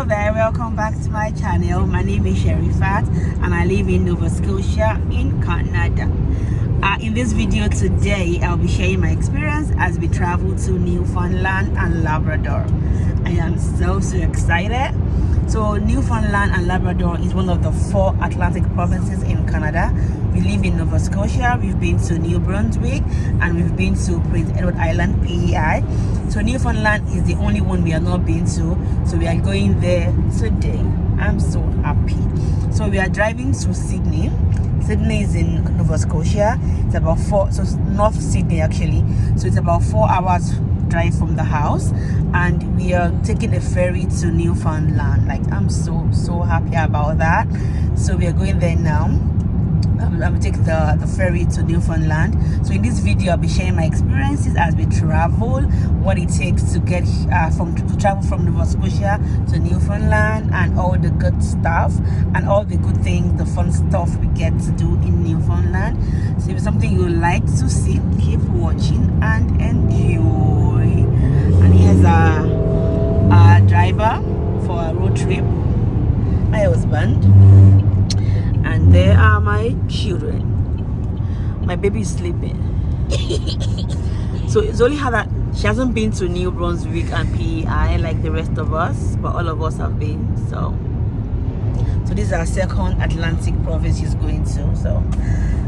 there, welcome back to my channel. My name is Sherifat and I live in Nova Scotia in Canada. In this video today, I'll be sharing my experience as we travel to Newfoundland and Labrador. I am so excited. So Newfoundland and Labrador is one of the 4 Atlantic provinces in Canada. We live in Nova Scotia, we've been to New Brunswick, and we've been to Prince Edward Island, PEI. So Newfoundland is the only one we have not been to, so we are going there today. I'm so happy. So we are driving to Sydney. Sydney is in Nova Scotia. It's about 4, so it's North Sydney actually. So it's about 4 hours drive from the house, and we are taking a ferry to Newfoundland. Like, I'm so happy about that. So we are going there now. I'm going to take the ferry to Newfoundland. So in this video, I'll be sharing my experiences as we travel, what it takes to get to travel from Nova Scotia to Newfoundland, and all the good stuff and all the good things, the fun stuff we get to do in Newfoundland. So if it's something you would like to see, keep watching and enjoy. And here's our driver for a road trip, my husband. And there are my children. My baby is sleeping. So it's only her that she hasn't been to New Brunswick and PEI like the rest of us, but all of us have been. So this is our 2nd Atlantic province she's going to. So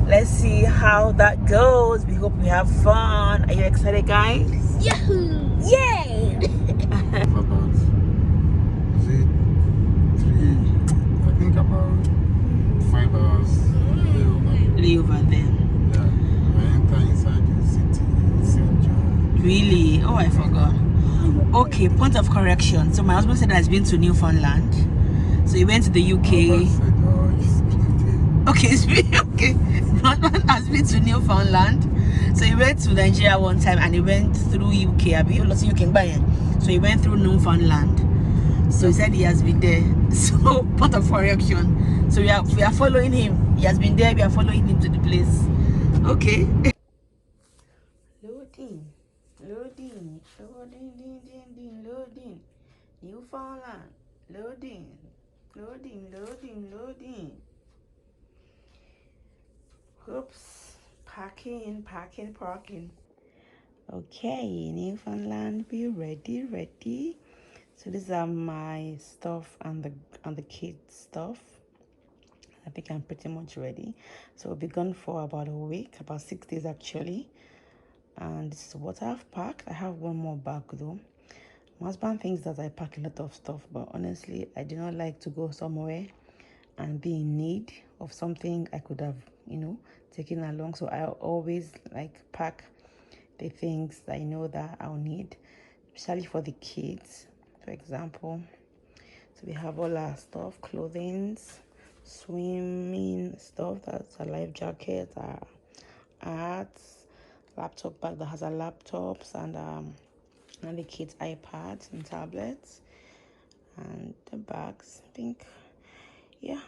let's see how that goes. We hope we have fun. Are you excited, guys? Yahoo! Yay! About, is it 3? I think about 5 hours layover then. Yeah, I enter inside the city, St. John. Really? Oh, I forgot. Okay, point of correction. So my husband said that he's been to Newfoundland. So he went to the UK. Said, oh, it's plenty. Okay, it's been okay. My husband has been to Newfoundland. So he went to Nigeria one time and he went through UK. So he went through Newfoundland. So he said he has been there. So point of correction. So we are following him. He has been there. We are following him to the place. Okay. Loading. Loading. Newfoundland. Loading. Oops. Parking. Okay, Newfoundland, be ready. So these are my stuff and the kids' stuff. I think I'm pretty much ready. So we'll be gone for about a week, about 6 days actually. And this is what I've packed. I have one more bag though. My husband thinks that I pack a lot of stuff, but honestly, I do not like to go somewhere and be in need of something I could have, taken along. So I always pack the things that I know that I'll need, especially for the kids, for example. So we have all our stuff, clothing, swimming stuff, that's a life jacket, our hats, laptop bag that has our laptops, and the kids' iPads and tablets, and the bags. I think, yeah,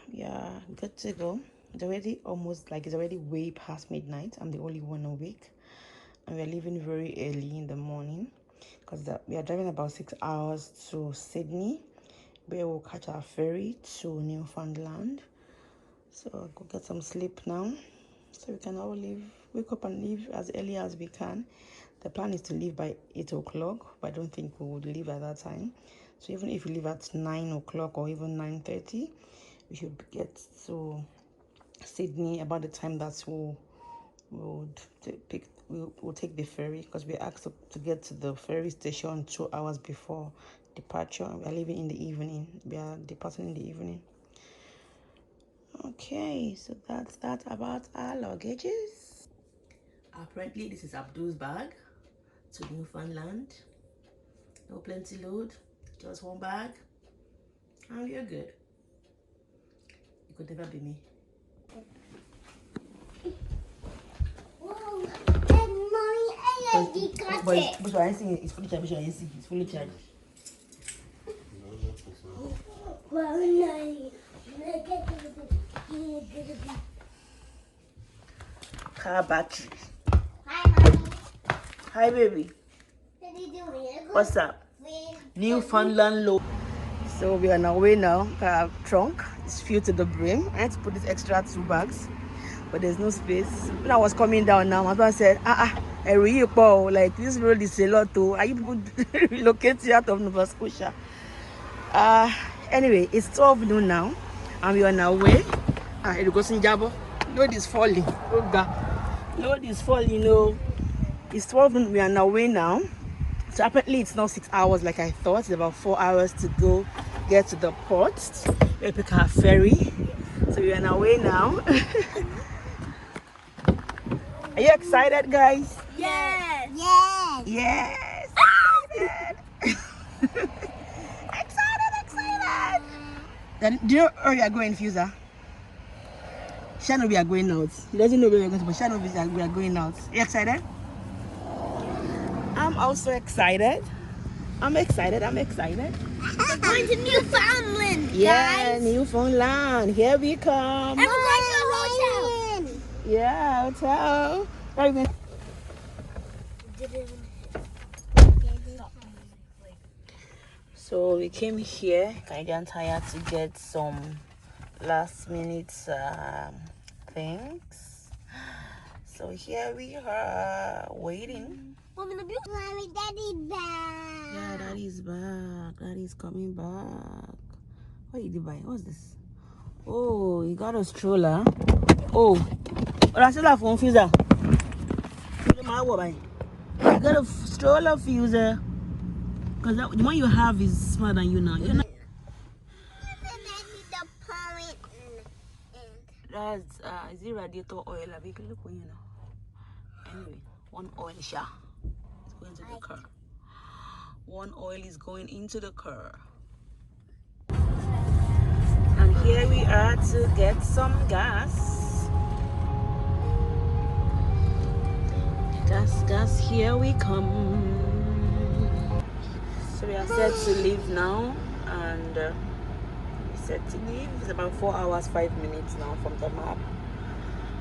good to go. It's already it's already way past midnight. I'm the only one awake, and we're leaving very early in the morning because we are driving about 6 hours to Sydney, where we'll catch our ferry to Newfoundland. So I'll go get some sleep now, so we can all wake up and leave as early as we can. The plan is to leave by 8 o'clock, but I don't think we would leave at that time. So even if we leave at 9 o'clock or even 9:30, we should get to Sydney about the time that we'll take the ferry, because we asked to get to the ferry station 2 hours before departure. We are leaving in the evening. We are departing in the evening. Okay, so that's that about our luggages. Apparently this is Abdul's bag to Newfoundland. No plenty load, just one bag, and we are good. It could never be me. Whoa, and mommy, I already got it. But I think it's fully charged. It's fully charged. Well, no. Car battery. Hi, mommy. Hi, baby. What are you doing? What's up? Newfoundland low. So we are on our way now. Our trunk is filled to the brim. I had to put this extra 2 bags, but there's no space. When I was coming down now, my husband said, like this road is a lot too. Are you people relocating out of Nova Scotia? Anyway, it's 12 noon now, and we are on our way. It goes in Jabo. Load is falling. Oh God. Load is falling, It's 12 noon. We are on our way now. So apparently it's not 6 hours like I thought. It's about 4 hours to go get to the port. We pick our ferry. So we're on our way now. Are you excited, guys? Yes. Yes. Yes. Excited. excited. Then, do you know where we are going, Fuser? She knows we are going out. He doesn't know where we are going, but she knows we are going out. Are you excited? I'm also excited. I'm excited. We're going to Newfoundland, Yeah, guys. Newfoundland. Here we come. And we're going to a hotel. Yeah, hotel. Where are you going? So we came here, Canadian Tire, to get some last minute things. So here we are waiting. Mommy, Daddy's back. Yeah, Daddy's back. Daddy's coming back. What did you buy? What's this? Oh, he got a stroller. Oh, that's a phone fuser. You got a stroller fuser. Because the one you have is smarter than you now. You're not. That's is it radiator oil? Look when you know. Anyway, one oil shot. Going to the car. One oil is going into the car. And here we are to get some gas. Gas, here we come. So we are set to leave now, and we set to leave. It's about 4 hours 5 minutes now from the map.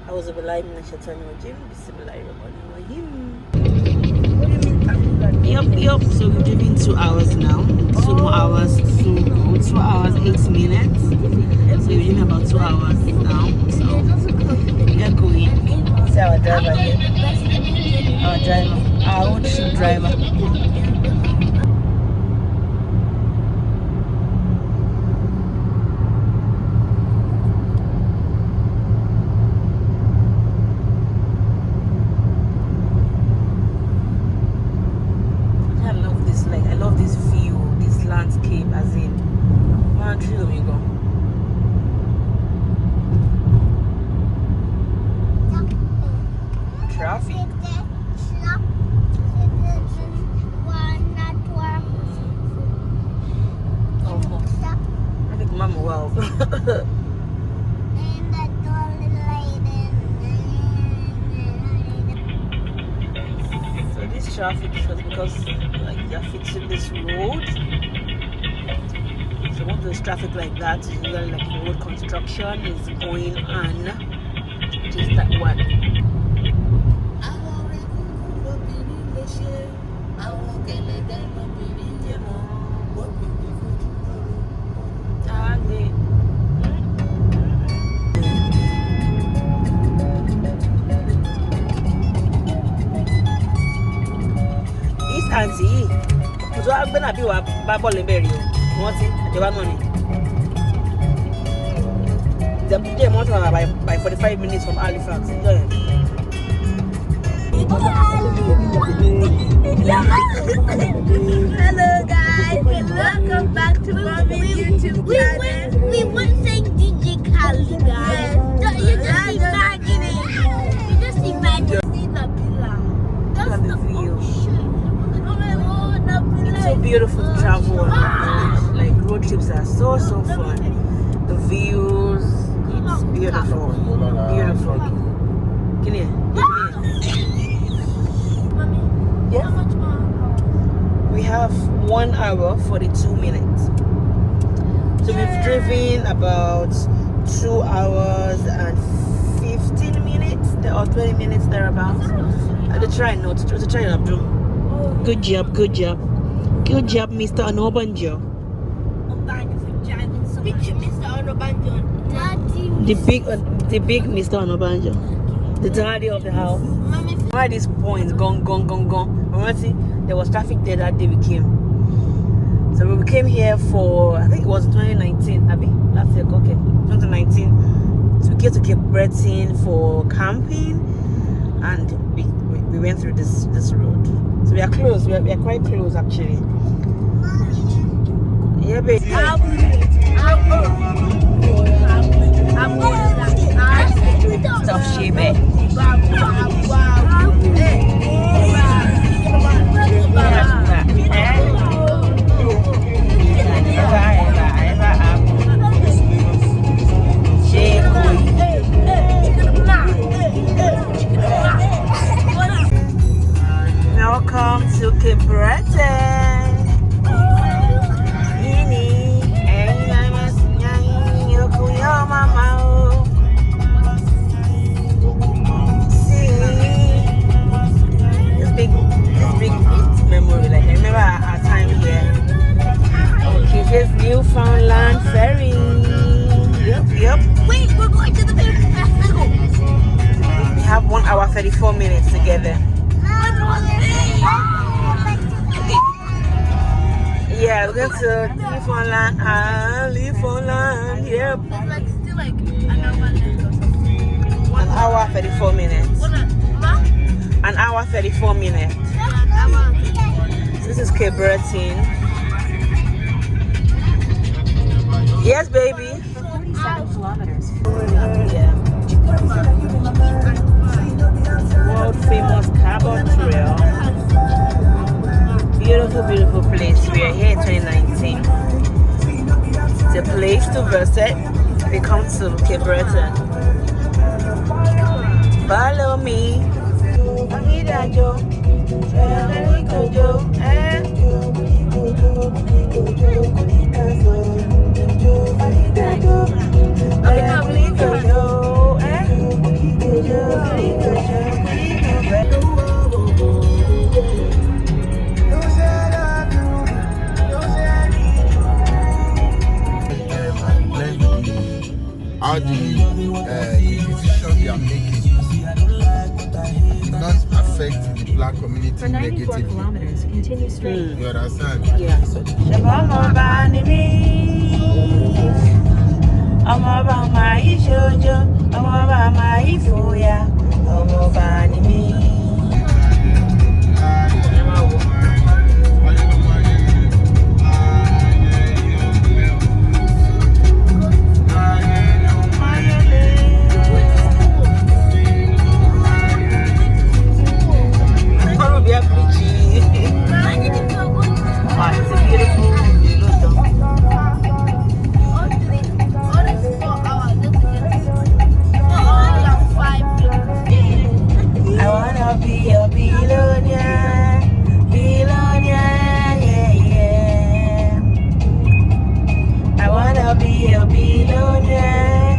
I was alive in the Shatanojim. Yup. So we're driving 2 hours now. 2 more hours to go. 2 hours 8 minutes. So we're driving about 2 hours now. So we are going. See our driver here. Our old ship driver. Traffic because like they're fixing this road. So when there's traffic like that, is usually like road construction is going on. Just that one. Auntie, so I'm gonna be a Bible liberty. What's it? The one money. The month by 45 minutes from Halifax. Enjoy it. Hello guys, welcome back to Mommy's YouTube channel. We went saying DJ Khaled, guys. You just imagine it. You just imagine seeing the pillar. That's the view. It's so beautiful to travel on the road. Like road trips are so fun. The views, it's beautiful. Beautiful. Can you? Yeah. How much more? We have 1 hour 42 minutes. So we've driven about 2 hours and 15 minutes or 20 minutes thereabouts. To try Abdul. Good job, Mr. Onabanjo. Which Mr. Onabanjo? The big Mr. Onabanjo. The daddy of the house. Why these points gone. Remember, see, there was traffic there that day we came. So we came here for, I think it was 2019, Abby. Last year, okay, 2019. So we came to Cape Breton for camping, and we went through this road. So we are close. We are quite close actually. Yeah, baby. Stop shaming. Welcome to Cape Breton. This big memory. Like I remember our time here. Okay, here's Newfoundland ferry. Yep. Wait, we're going to the ferry. Let's go. We have 1 hour 34 minutes together. Yeah, we're going to Newfoundland. Newfoundland. Yep. It's like still like an hour left or something. 1 hour 34 minutes. An hour 34 minutes. This is Cape Breton. Yes, baby. 37 kilometers. Yeah. World famous carbon trail. Beautiful place. We are here in 2019. It's a place to visit if you come to Cape Breton. Follow me. Onabanjo. How do the decision they are making not affect the black community For 94 negatively? kilometers, continue straight. You understand? Yeah. It's a beautiful I wanna be a billionaire, yeah. I wanna be a billionaire,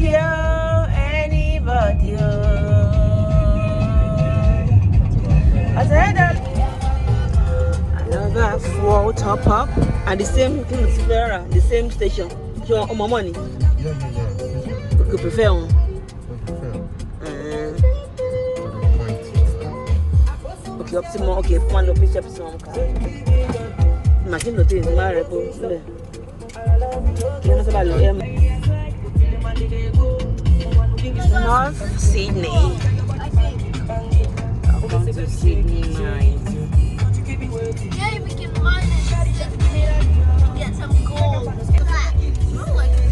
yeah. Anybody, I said that. Another fuel top up at the same the same station. You want more money? Yeah. We could prefer one. Okay, optimal. Okay, one of each episode. Imagine the things my report. North Sydney. Welcome to Sydney Mine. Yeah, we can mine it. Get some gold.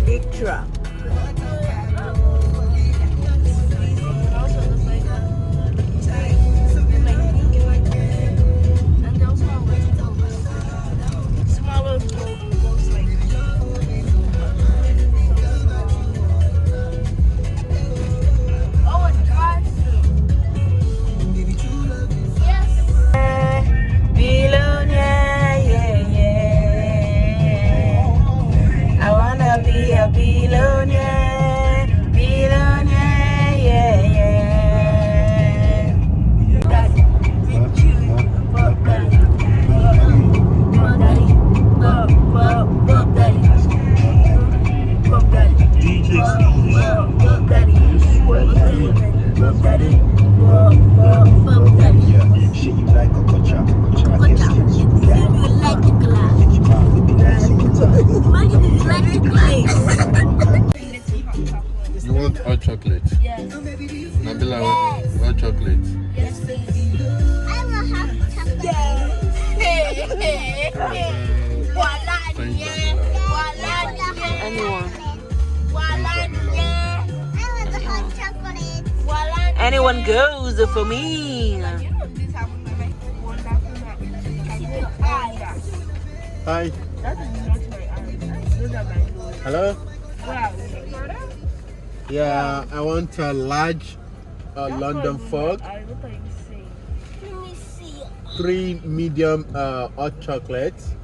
Big truck. Anyone? Anyone goes for me. Hi. Hello? Yeah, I want a large London fog, 3 medium hot chocolates,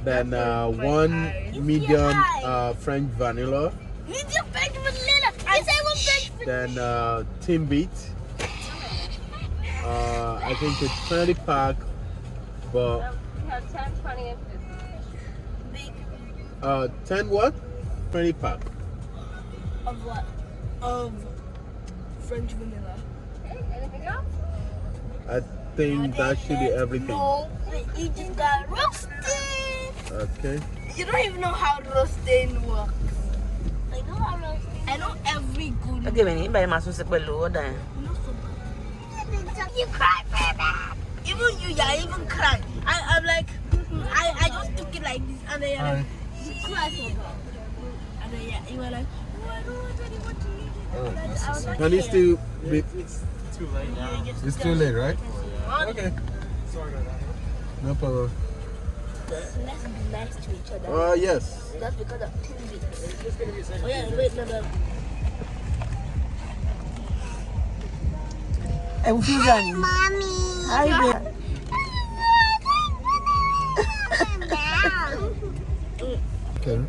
then 1 medium French vanilla, Medium French vanilla. I say one French vanilla. then Timbit. I think it's 20 pack, but We have 10, 20, and 50. 10 what? 20 pack. Of what? Of French vanilla. Okay, anything else? I think that should be everything. No, you just got roasted. Okay. You don't even know how roasting works. I know how roasting. I know every good. Okay, man, you buy my sauce below then. You cry, baby. Even you, you're even crying. I'm like, I just took it like this, and then you're like, you cry so bad. And then you were like, oh, I don't want anyone to eat it. And then I was like, Can it still be? It's too late now. It's too late, right? Okay. Sorry about that. No problem. let's be nice to each other. Yes. That's because of Tulips. It's gonna be Oh yeah, wait, no. Hey, Susan. Mommy. Hi, babe. Okay.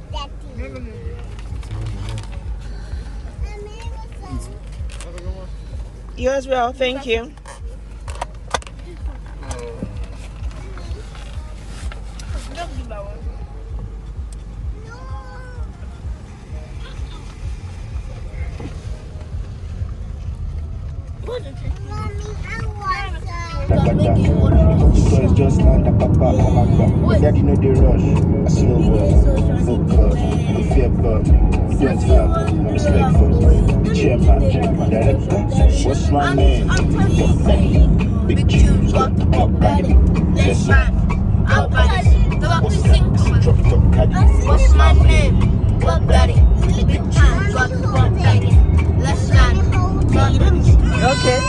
You as well, thank you. Because just like a papa, daddy know the rush. A slow work, focus, no fear God, don't have respectful. The chairman, director, what's my name? Big tunes, up daddy, yes man, out daddy, what's that? Drop top caddy. What's my name? Bob Daddy. Big time, got Bob Daddy. Let's land. Okay.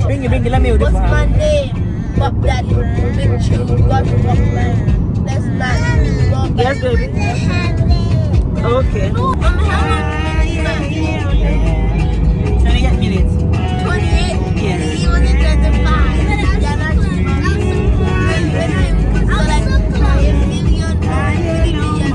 Bingy, let me What's my name? Bob Daddy. Big tune, got Bob Daddy. Let's land. Bob Yes, Daddy. baby. Okay. No, I'm having 28 minutes. 28. Yes. He was in 25. Yeah, that's so like a million, 3 million.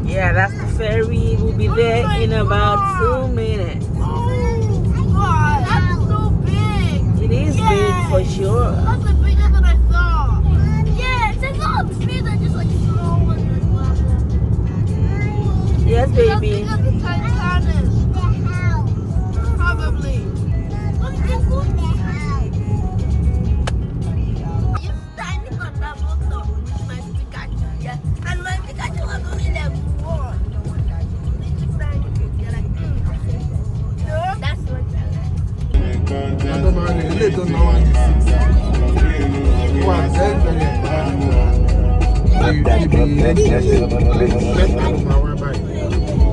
Yeah, that's the ferry. We'll be there in about 2 minutes. God, that's so big. It is big for sure. That's bigger than I thought. Yes, it's not big, they're just like small ones. Yes, That's baby. bigger than Titanic. Probably. You're standing on that motor with my Pikachu, yeah? And my Pikachu was only level 1. You're like, no, that's what I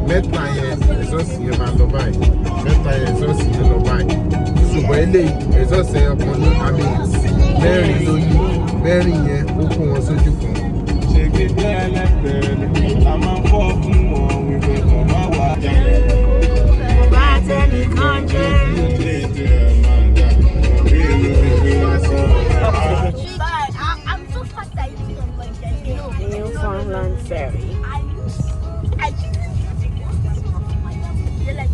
Mẹ́ta yẹn ẹ̀sọ́sì yẹn máa lọ báyìí. Mẹ́ta yẹn ẹ̀sọ́sì yẹn lọ báyìí. Ṣùgbọ́n eléyìí ẹ̀sọ́sì yẹn kan ní àmì mẹ́rin lóyún. Mẹ́rin yẹn ó kó wọn sójú kan. Ṣègbè bí ẹlẹ́gbẹ̀ẹ́ a máa ń fọ́ fún wọn wípé kàn má wà á jáde. Bá tẹnìkan jẹ́. I'm so fast that you don't like that. Newfoundland ferry. I you're like,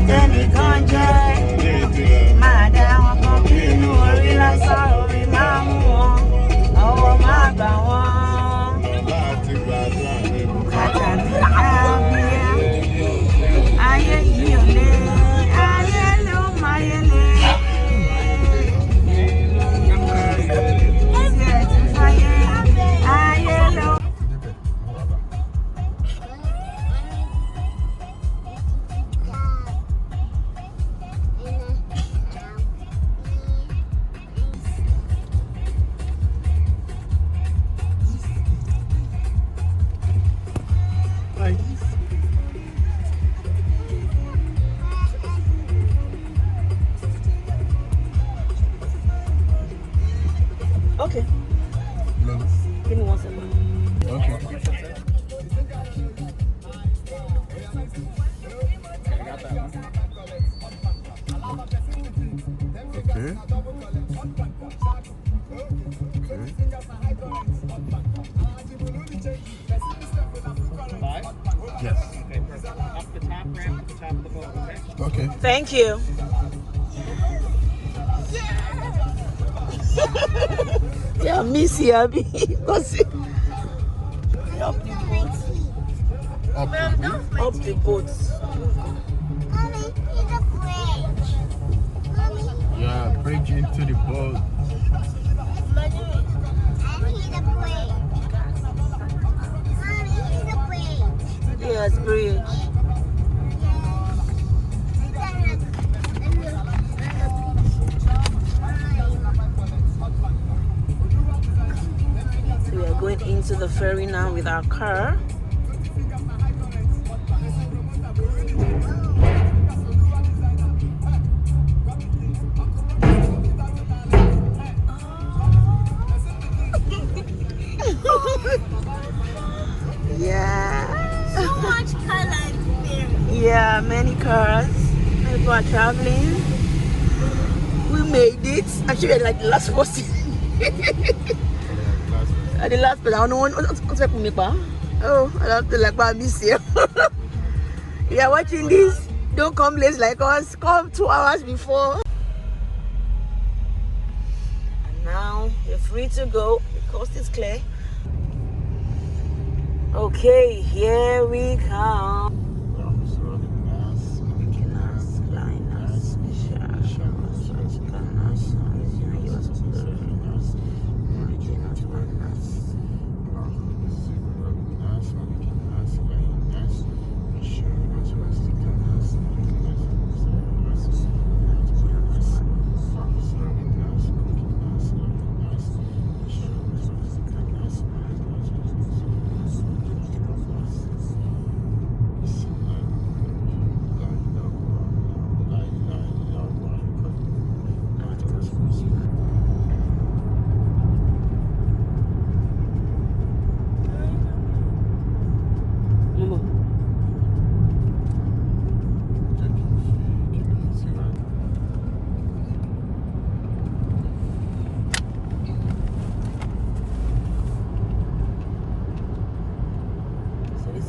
Tẹnìkan jẹ́. Máa dá wọn kan bínú orí lásán orí máa mú wọn. Okay. Okay. Yes. Okay, perfect. Up the top ramp, at the top of the boat, okay? Okay. Thank you. Yeah, miss you, Abby. Go see. Up the boat. Up the Up the boat. Mommy, here's a bridge. Mommy, Yeah, bridge into the boat. and here's a bridge. Mommy, here's a bridge. Yes, bridge. So we are going into the ferry now with our car. Yeah. So much color experience. Yeah, many cars. People are traveling. We made it. Actually, we're like the last person. The last person. I don't know what's happening with me. Oh, I have to like miss you. If you are watching this, don't come late like us. Come 2 hours before. And now you're free to go. The coast is clear. Okay, here we come.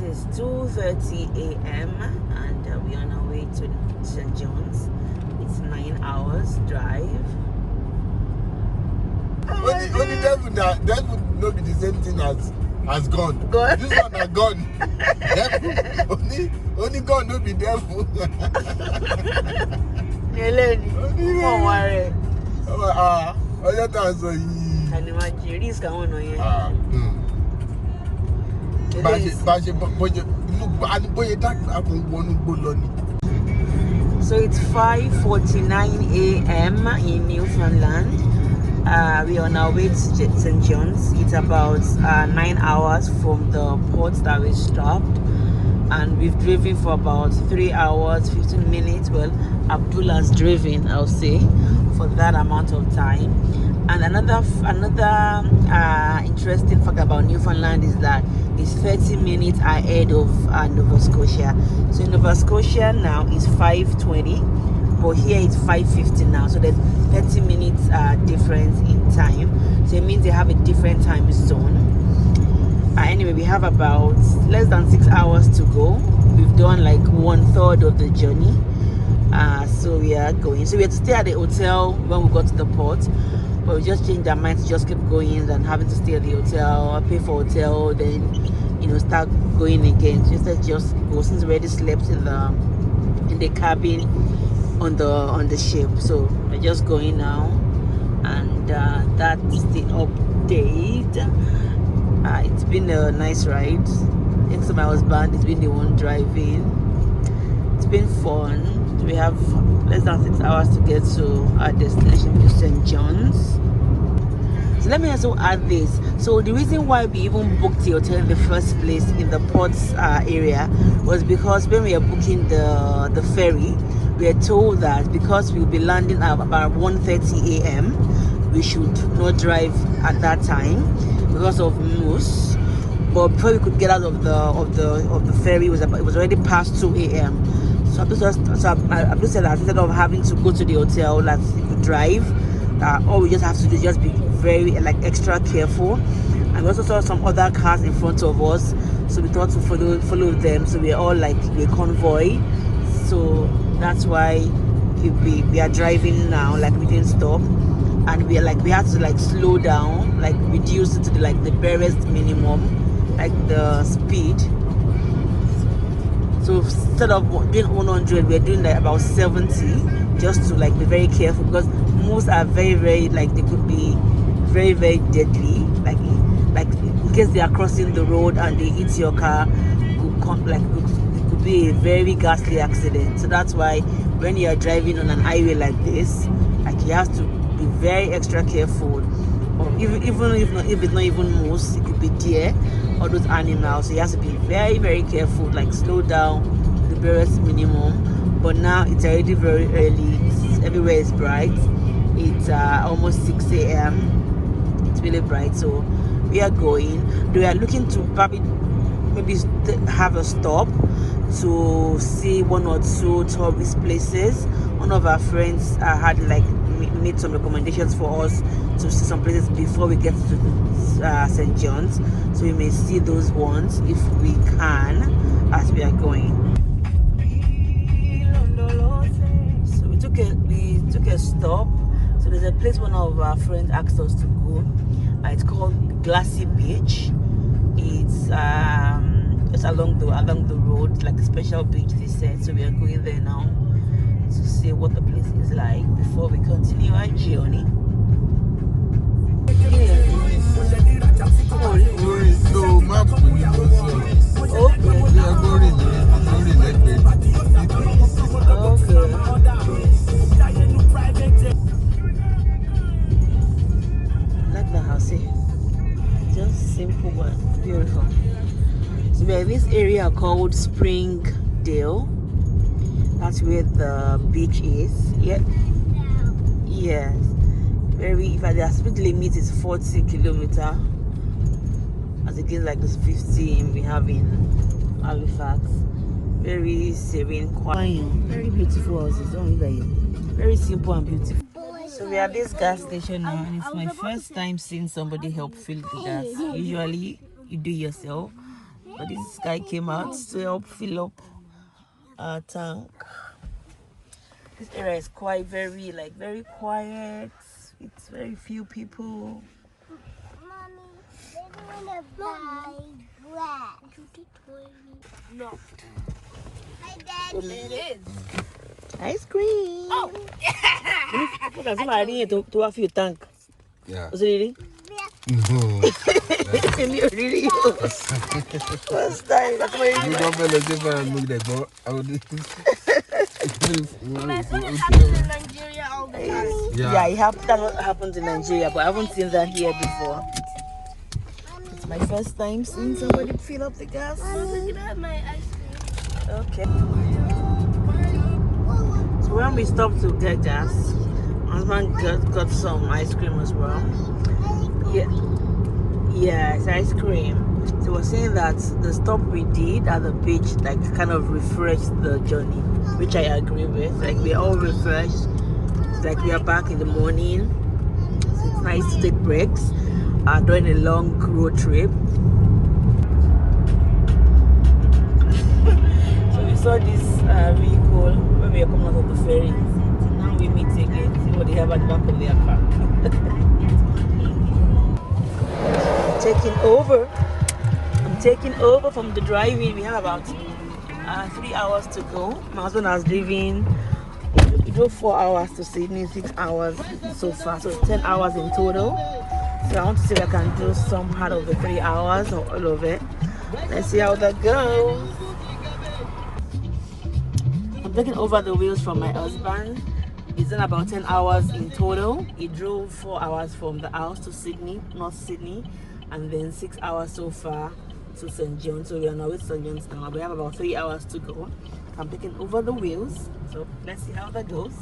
It's 2:30 a.m. and we're on our way to St. John's. It's 9 hours drive. Only devil that would not be the same thing as God. God. This one are God. Devil. Only God no be devil. Don't worry. Ọjọ́ tá a sọ yìí. Can you imagine? Risk àwọn ọ̀nà yẹn. So it's 5:49 a.m. in Newfoundland. We're on our way to St. John's. It's about 9 hours from the port that we stopped, and we've driven for about 3 hours 15 minutes. Well, Abdullah's driven, I'll say, for that amount of time. And another interesting fact about Newfoundland is that it's 30 minutes ahead of Nova Scotia. So in Nova Scotia now is 5:20, but here it's 5:50 now. So there's 30 minutes difference in time. So it means they have a different time zone. Anyway, we have about less than 6 hours to go. We've done like 1/3 of the journey. So we are going. So we had to stay at the hotel when we got to the port. But we just changed our minds to just keep going than having to stay at the hotel, pay for hotel, then start going again. Just go, since we already slept in the cabin on the ship. So we're just going now, and that's the update. It's been a nice ride. Thanks to my husband, it's been the one driving. It's been fun. We have less than 6 hours to get to our destination, to St. John's. So let me also add this. So the reason why we even booked the hotel in the first place in the ports area was because when we were booking the ferry, we were told that because we'll be landing at about 1:30 a.m. we should not drive at that time. because of moose. But before we could get out of the ferry, it was already past 2 a.m. So I've just said that instead of having to go to the hotel, that we could drive. All we just have to do is just be very extra careful. And we also saw some other cars in front of us, so we thought to follow them. So we're all like a convoy. So that's why we are driving now. Like we didn't stop, and we had to slow down, reduce it to the barest minimum, the speed. So instead of doing 100, we're doing about 70, just to be very careful, because moose are very, very they could be very, very deadly. In case they are crossing the road and they hit your car, it could be a very ghastly accident. So that's why when you are driving on an highway like this, you have to be very extra careful. Or even if it's not even moose, it could be deer, all those animals. So you have to be very, very careful, slow down the barest minimum. But now it's already very early. Everywhere is bright. It's almost 6 a.m. It's really bright, so we are going. We are looking to probably maybe have a stop to see one or two tourist places. One of our friends had made some recommendations for us to see some places before we get to St. John's, so we may see those ones if we can as we are going. So we took a stop. So there's a place one of our friends asked us to go. It's called Glassy Beach. It's just along the road, a special beach, they said. So we are going there now to see what the place is like before we continue our journey. Like the house here. Just simple but beautiful. So we're in this area called Springdale. That's where the beach is. Yeah. Yes. The speed limit is 40 kilometers, as against this 15 we have in Halifax. Very serene, quiet, very beautiful houses. Very simple and beautiful. So we are at this gas station now, and it's my first time seeing somebody help fill the gas. Usually you do yourself, but this guy came out to help fill up our tank. This area is quite very quiet. It's very few people. Mommy, they want to buy grass. No. Hi, Daddy. It is. Ice cream. Oh. Because I'm adding it to a few tank. Yeah. Was it really? No. Really? First time. That's why you When I saw it happen in Nigeria all the time. Yeah, that's what happens in Nigeria, but I haven't seen that here before. It's my first time seeing somebody fill up the gas. Look at my ice cream. Okay. So when we stopped to get gas, my husband got some ice cream as well. Yeah, it's ice cream. So we're saying that the stop we did at the beach kind of refreshed the journey, which I agree with. We're all refreshed. It's we are back in the morning. So it's nice to take breaks during a long road trip. So we saw this vehicle when we were coming out of the ferry. Now we meet again. See what they have at the back of their car. I'm taking over from the driving. We have about 3 hours to go. My husband has driven. We drove 4 hours to Sydney, 6 hours so far, so 10 hours in total. So I want to see if I can do some part of the 3 hours or all of it. Let's see how that goes. I'm taking over the wheels from my husband. He's done about 10 hours in total. He drove 4 hours from the house to Sydney, North Sydney, and then 6 hours so far to St. John's. So we are now with St. John's now. We have about 3 hours to go. I'm taking over the wheels. So let's see how that goes.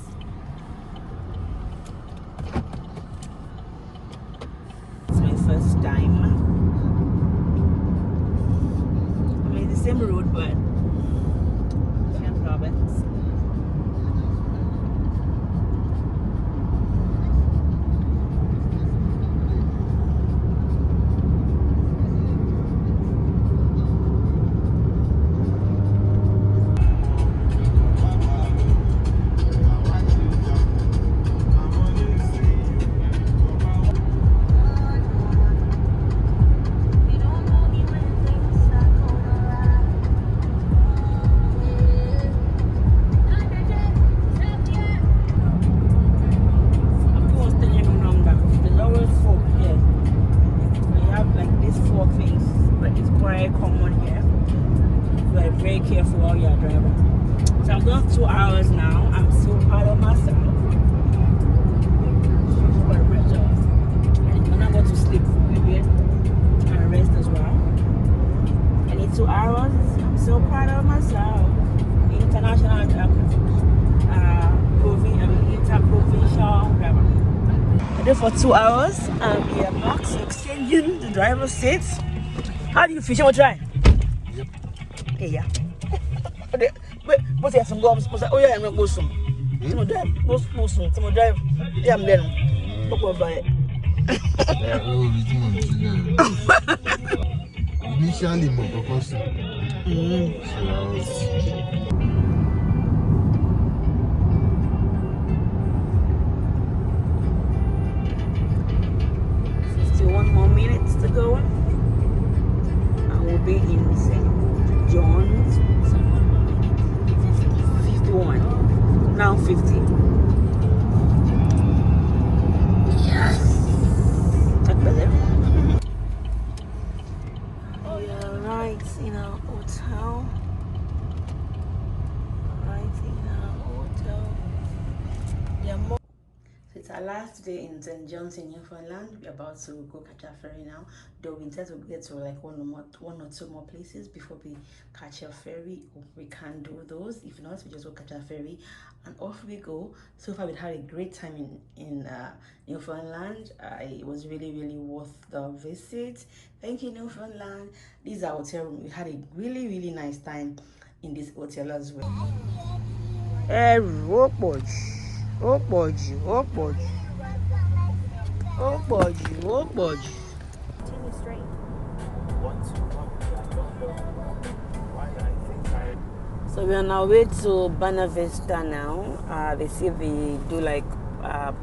It's my first time. same road, but can't help it. Careful while you're driving. So I've done 2 hours now. I'm so proud of myself. And I'm not going to sleep maybe and rest as well. And in 2 hours, I'm so proud of myself. International interprovincial driver. I did for 2 hours and we are Max exchanging the driver's seats. How do you feel? Shall we try? Yep. Yeah. But some gums. Oh yeah, I'm not going some. Some drive. Some drive. Yeah, I'm there. Don't go by it. Initially, my purpose. So I was. 51 more minutes to go. And we'll be in St. John's. 51. Now 50. Yes. That's better. We are right in our hotel. It's our last day in St. John's in Newfoundland. We're about to go catch a ferry now. Though we intend to get to like one or two more places before we catch a ferry. We can do those. If not, we just go catch a ferry and off we go. So far, we had a great time in Newfoundland. It was really worth the visit. Thank you, Newfoundland. This is our hotel room. We had a really nice time in this hotel as well. Oh boy. Continue straight. So we are on our way to Bonavista now. They say they do like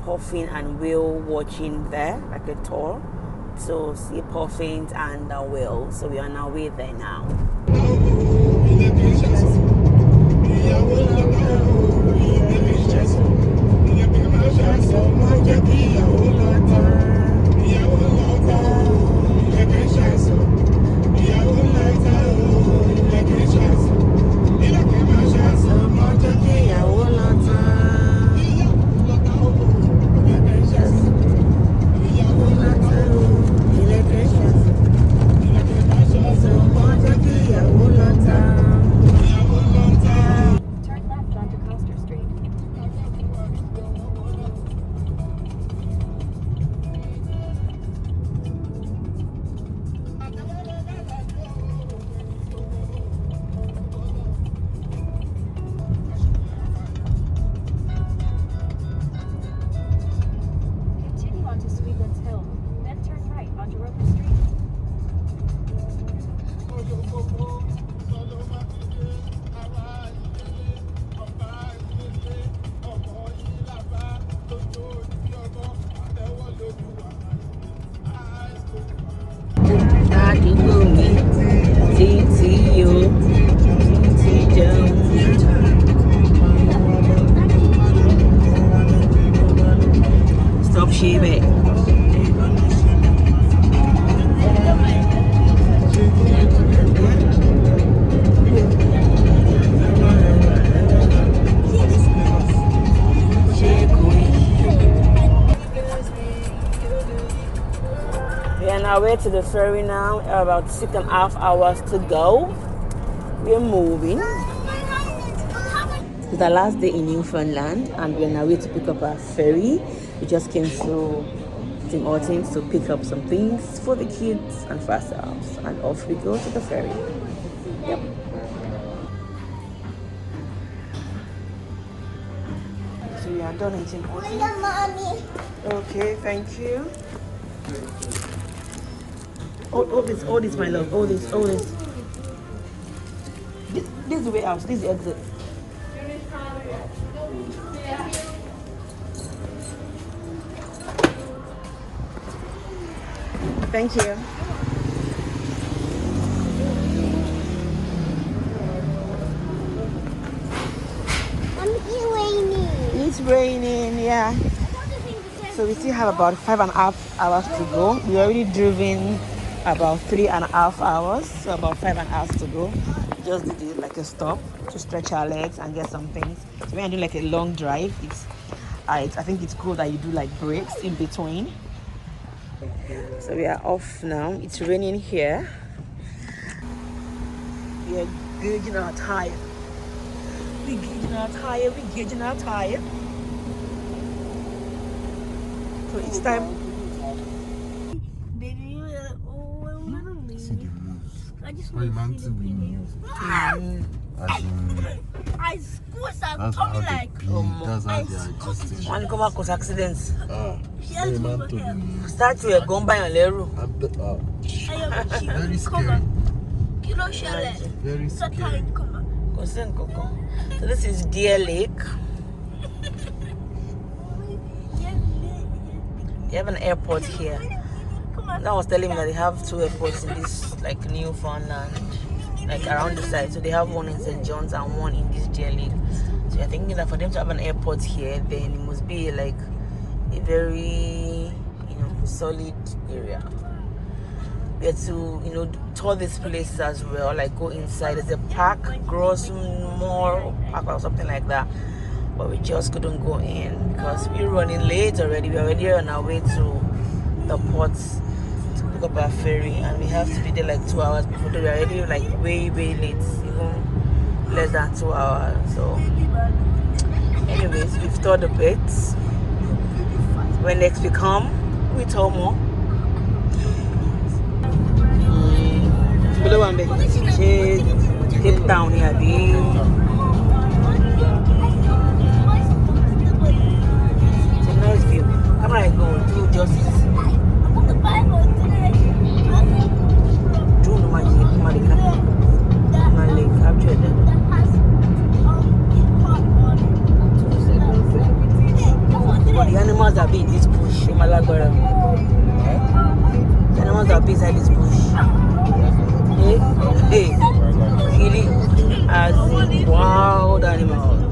puffin and whale watching there, like a tour. So see puffins and the whale. So we are on our way there now. Stop shaving. We are on our way to the ferry now. About 6.5 hours to go. We're moving. It's our last day in Newfoundland and we're on our way to pick up our ferry. We just came to Tim Hortons to pick up some things for the kids and for ourselves. And off we go to the ferry. Yep. So we are done eating. Mommy. Okay, thank you. All this, my love. All this. This is the way out. This is the exit. Thank you. It's raining, yeah. So we still have about 5.5 hours to go. We already driven about 3.5 hours, so about 5 hours to go. Just did like a stop to stretch our legs and get some things. So when you're doing like a long drive, I think it's cool that you do like breaks in between. So we are off now. It's raining here. We are gauging our tire. We're gauging our tire. So it's time. I just Why man to be I schools are coming like that's how they are adjusting. One come out cause accidents. Why man to be Start to a gun by a leru. very scary. Kilo shell. Very scary. So this is Deer Lake. They have an airport here. I was telling me that they have 2 airports in this like Newfoundland, like around the side. So they have one in St. John's and one in this Deer Lake. So you're thinking that for them to have an airport here, then it must be like a very, solid area. We had to, tour this place as well, like go inside. There's a park, gross mall park or something like that. But we just couldn't go in because we're running late already. We're already on our way to the port to pick up our ferry, and we have to be there like 2 hours before. We're already like way late, even less than 2 hours. So anyways, we've toured the bits. When next we come, we tour more. Below one bit, deep down here, nice view. Come on, go do justice. Do no magic, Malik, capture them. The animals that be in this bush, in Malagora. The animals that be inside this bush. Hey, really, as wild animals.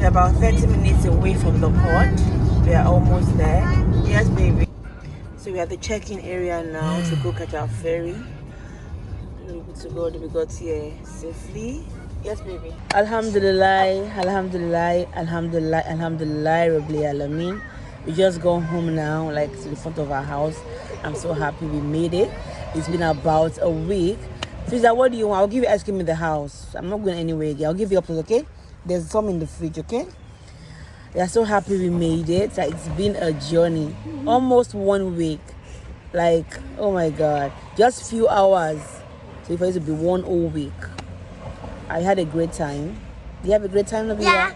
About 30 minutes away from the port. We are almost there. Yes, baby. So we are at the check-in area now to go catch our ferry. To go, we got here safely. Yes, baby. Alhamdulillah, Alhamdulillah, Alhamdulillah, Alhamdulillah, Rabbil Alameen. We just go home now, like to the front of our house. I'm so happy we made it. It's been about a week. Fiza, what do you want? I'll give you ice cream in the house. I'm not going anywhere again. I'll give you up, okay? There's some in the fridge, okay? We are so happy we made it. Like, it's been a journey. Almost 1 week. Like, oh my God. Just few hours. So if it to be 1 whole week. I had a great time. Do you have a great time, Nabila? Yeah.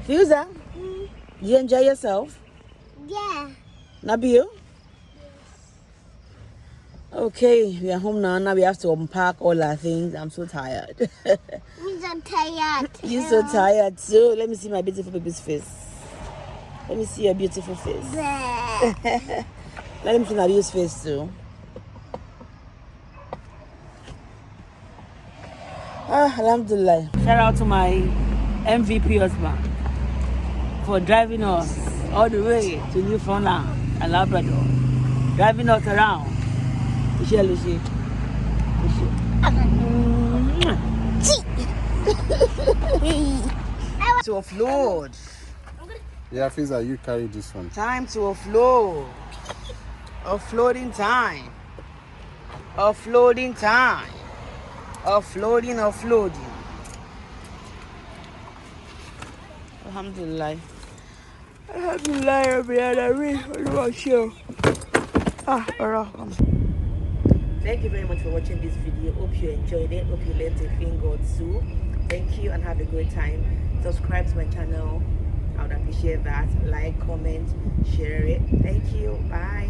Fiza? You enjoy yourself? Yeah. Nabil? Okay, we are home now. Now we have to unpack all our things. I'm so tired. I'm so tired. You're so tired too. Let me see my beautiful baby's face. Let me see your beautiful face. Let me see Nabil's face too. Alhamdulillah. Shout out to my MVP husband for driving us all the way to Newfoundland and Labrador. Driving us around. To offload. Yeah, Fiza, you carry this one. Time to offload. Offloading time. Offloading time. Offloading. Alhamdulillah. Thank you very much for watching this video. Hope you enjoyed it. Hope you learned a thing or two. Thank you and have a great time. Subscribe to my channel. I would appreciate that. Like, comment, share it. Thank you. Bye.